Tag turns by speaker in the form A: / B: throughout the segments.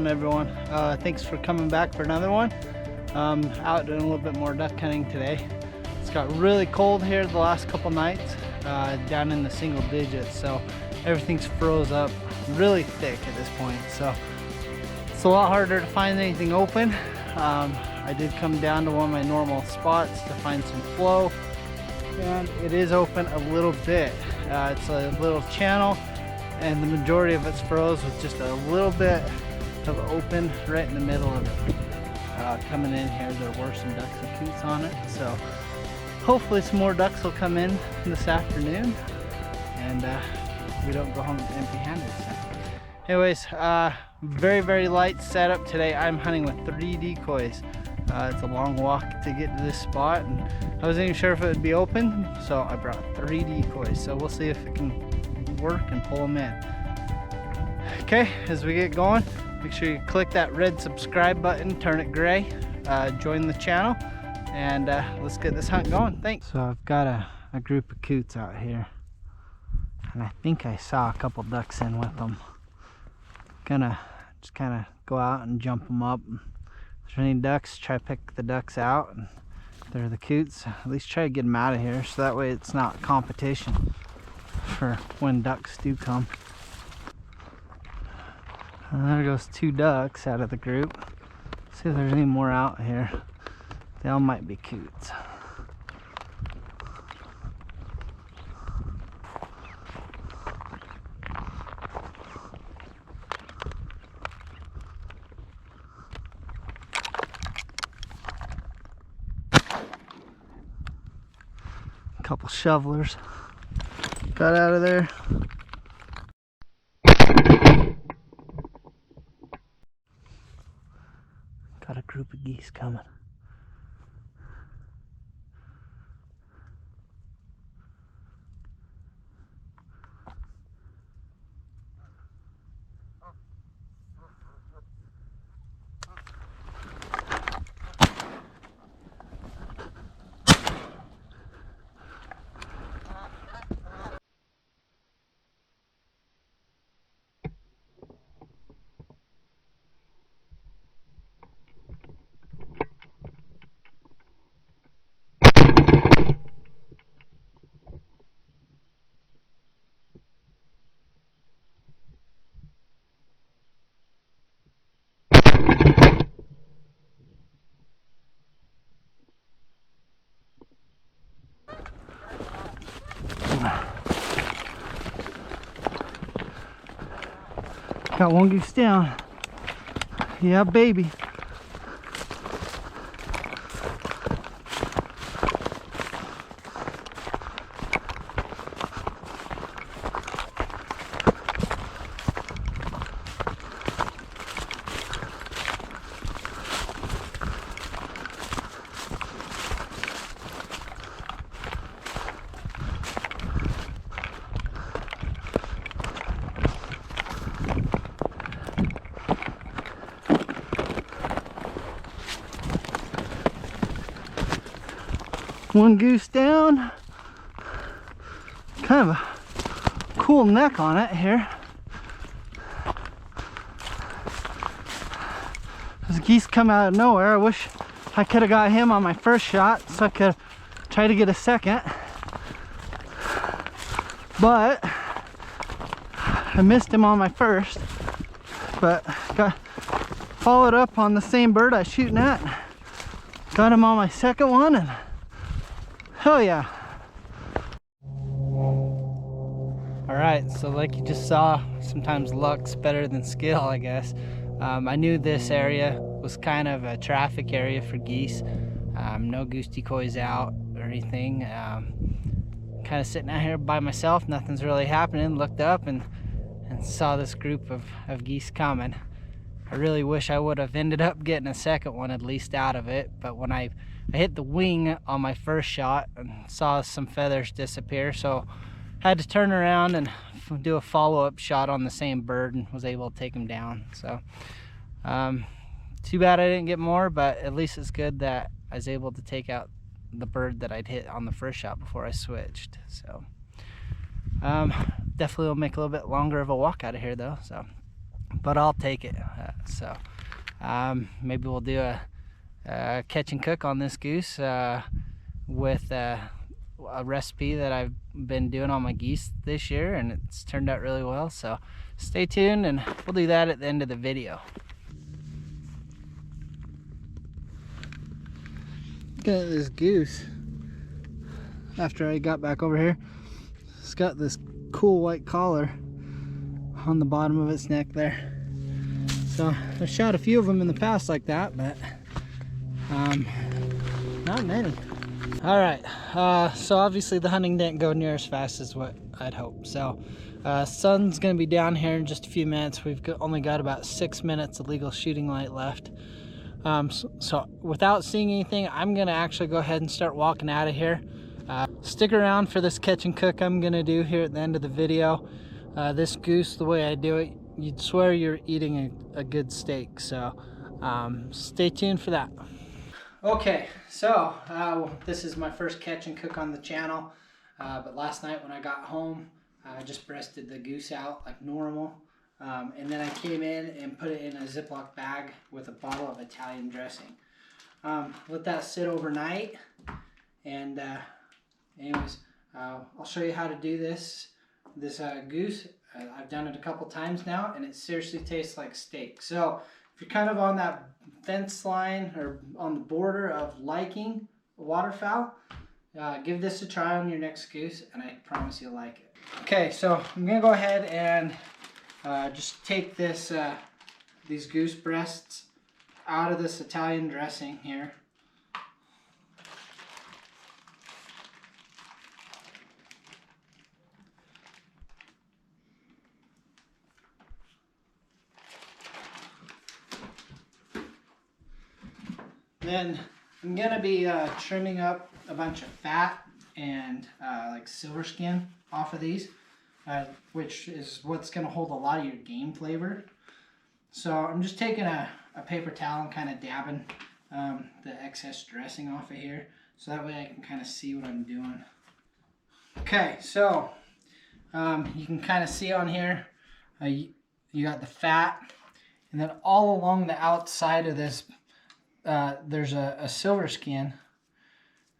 A: everyone. Thanks for coming back for another one. Out doing a little bit more duck hunting today. It's got really cold here the last couple nights, down in the single digits, so everything's froze up really thick at this point, so it's a lot harder to find anything open. I did come down to one of my normal spots to find some flow, and it is open a little bit. It's a little channel, and the majority of it's froze with just a little bit of open right in the middle of it. Coming in here, there were some ducks and coots on it, so hopefully some more ducks will come in this afternoon, and we don't go home empty-handed. So. Anyways, very light setup today. I'm hunting with 3 decoys. It's a long walk to get to this spot, and I wasn't even sure if it would be open, so I brought 3 decoys. So we'll see if it can work and pull them in. Okay, as we get going, make sure you click that red subscribe button, turn it gray, join the channel, and let's get this hunt going. Thanks. So I've got a group of coots out here, and I think I saw a couple ducks in with them. Gonna just kind of go out and jump them up. If there's any ducks, try to pick the ducks out, and if they're the coots, at least try to get them out of here, so that way it's not competition for when ducks do come. And there goes 2 ducks out of the group. Let's see if there's any more out here. They all might be coots. A couple shovelers got out of there. Got a group of geese coming. Got 1 goose down. Yeah, baby. One goose down. Kind of a cool neck on it here. There's a geese come out of nowhere. I wish I could have got him on my first shot so I could try to get a second. But I missed him on my first. But got followed up on the same bird I was shooting at. Got him on my second one, and hell yeah. Alright, so like you just saw, sometimes luck's better than skill, I guess. I knew this area was kind of a traffic area for geese. No goose decoys out or anything. Kind of sitting out here by myself, nothing's really happening. Looked up and saw this group of geese coming. I really wish I would have ended up getting a second one at least out of it, but when I hit the wing on my first shot and saw some feathers disappear, so had to turn around and do a follow-up shot on the same bird and was able to take him down. So too bad I didn't get more, but at least it's good that I was able to take out the bird that I'd hit on the first shot before I switched. So definitely will make a little bit longer of a walk out of here though, so but I'll take it. Maybe we'll do a catch and cook on this goose with a recipe that I've been doing on my geese this year, and it's turned out really well. So stay tuned, and we'll do that at the end of the video. Look at this goose. After I got back over here, it's got this cool white collar on the bottom of its neck there. So I've shot a few of them in the past like that, but not many. All right, so obviously the hunting didn't go near as fast as what I'd hoped. So sun's gonna be down here in just a few minutes. We've only got about 6 minutes of legal shooting light left. So without seeing anything, I'm gonna actually go ahead and start walking out of here. Stick around for this catch and cook I'm gonna do here at the end of the video. This goose, the way I do it, you'd swear you're eating a good steak. So stay tuned for that. Okay, so this is my first catch and cook on the channel. But last night when I got home, I just breasted the goose out like normal. And then I came in and put it in a Ziploc bag with a bottle of Italian dressing. Let that sit overnight, and anyways, I'll show you how to do this goose. I've done it a couple times now, and it seriously tastes like steak. So if you're kind of on that fence line or on the border of liking waterfowl, give this a try on your next goose, and I promise you'll like it. Okay, so I'm gonna go ahead and just take these goose breasts out of this Italian dressing here. Then I'm gonna be trimming up a bunch of fat and like silver skin off of these, which is what's gonna hold a lot of your game flavor. So I'm just taking a paper towel and kind of dabbing the excess dressing off of here, so that way I can kind of see what I'm doing. Okay, so you can kind of see on here, you got the fat, and then all along the outside of this, there's a silver skin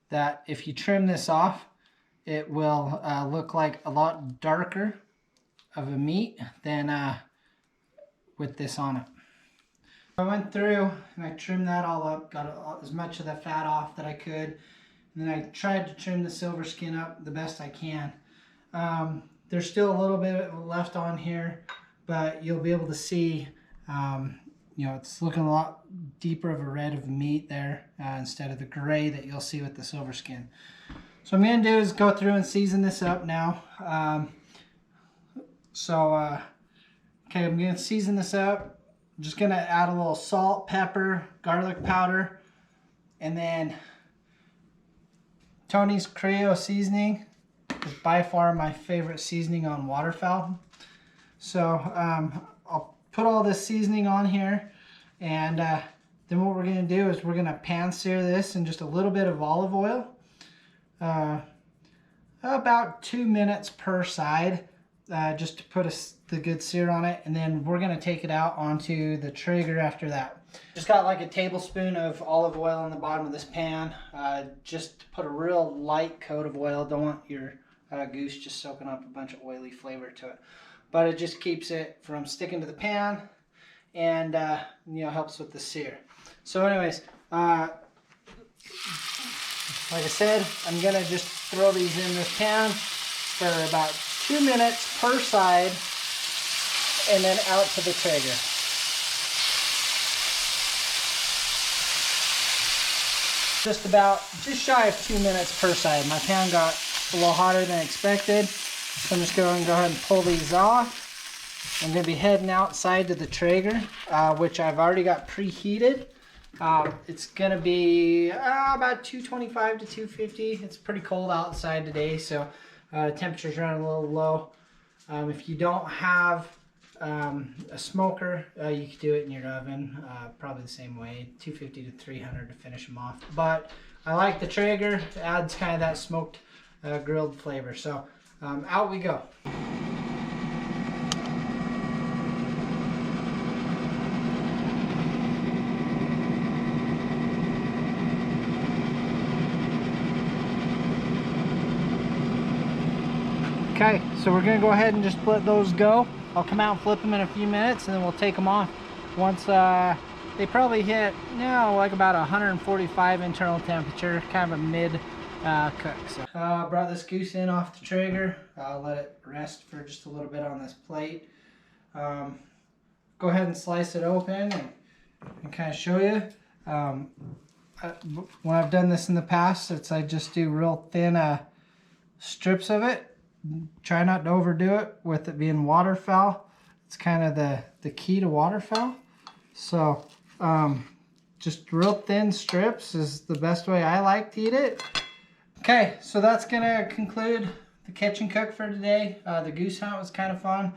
A: that if you trim this off, it will look like a lot darker of a meat than with this on it. I went through and I trimmed that all up, got as much of the fat off that I could, and then I tried to trim the silver skin up the best I can. There's still a little bit left on here, but you'll be able to see you know, it's looking a lot deeper of a red of meat there instead of the gray that you'll see with the silver skin. So what I'm going to do is go through and season this up now. Okay, I'm going to season this up. I'm just going to add a little salt, pepper, garlic powder, and then Tony's Creole seasoning is by far my favorite seasoning on waterfowl. So I'll put all this seasoning on here, and then what we're going to do is we're going to pan sear this in just a little bit of olive oil, about 2 minutes per side, just to put the good sear on it, and then we're going to take it out onto the Traeger after that. Just got like a tablespoon of olive oil in the bottom of this pan, just to put a real light coat of oil. Don't want your goose just soaking up a bunch of oily flavor to it, but it just keeps it from sticking to the pan, and you know, helps with the sear. So anyways, like I said, I'm gonna just throw these in this pan for about 2 minutes per side, and then out to the Traeger. Just shy of 2 minutes per side. My pan got a little hotter than expected, so I'm just going to go ahead and pull these off. I'm going to be heading outside to the Traeger, which I've already got preheated. It's going to be about 225 to 250. It's pretty cold outside today, so temperature's running a little low. If you don't have a smoker, you could do it in your oven, probably the same way, 250 to 300 to finish them off. But I like the Traeger. It adds kind of that smoked grilled flavor. So out we go. Okay, so we're gonna go ahead and just let those go. I'll come out and flip them in a few minutes, and then we'll take them off once they probably hit, like about 145 internal temperature, kind of a mid cook. So brought this goose in off the trigger. I'll let it rest for just a little bit on this plate. Go ahead and slice it open and kind of show you. When I've done this in the past, I just do real thin strips of it. Try not to overdo it with it being waterfowl. It's kind of the key to waterfowl. So just real thin strips is the best way I like to eat it. Okay, so that's gonna conclude the catch and cook for today. The goose hunt was kind of fun.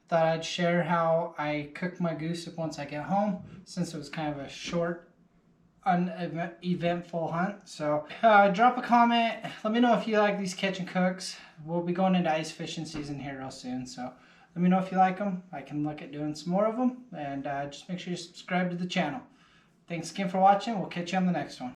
A: Thought I'd share how I cook my goose once I get home, since it was kind of a short, uneventful hunt. So drop a comment. Let me know if you like these catch and cooks. We'll be going into ice fishing season here real soon, so let me know if you like them. I can look at doing some more of them, and just make sure you subscribe to the channel. Thanks again for watching. We'll catch you on the next one.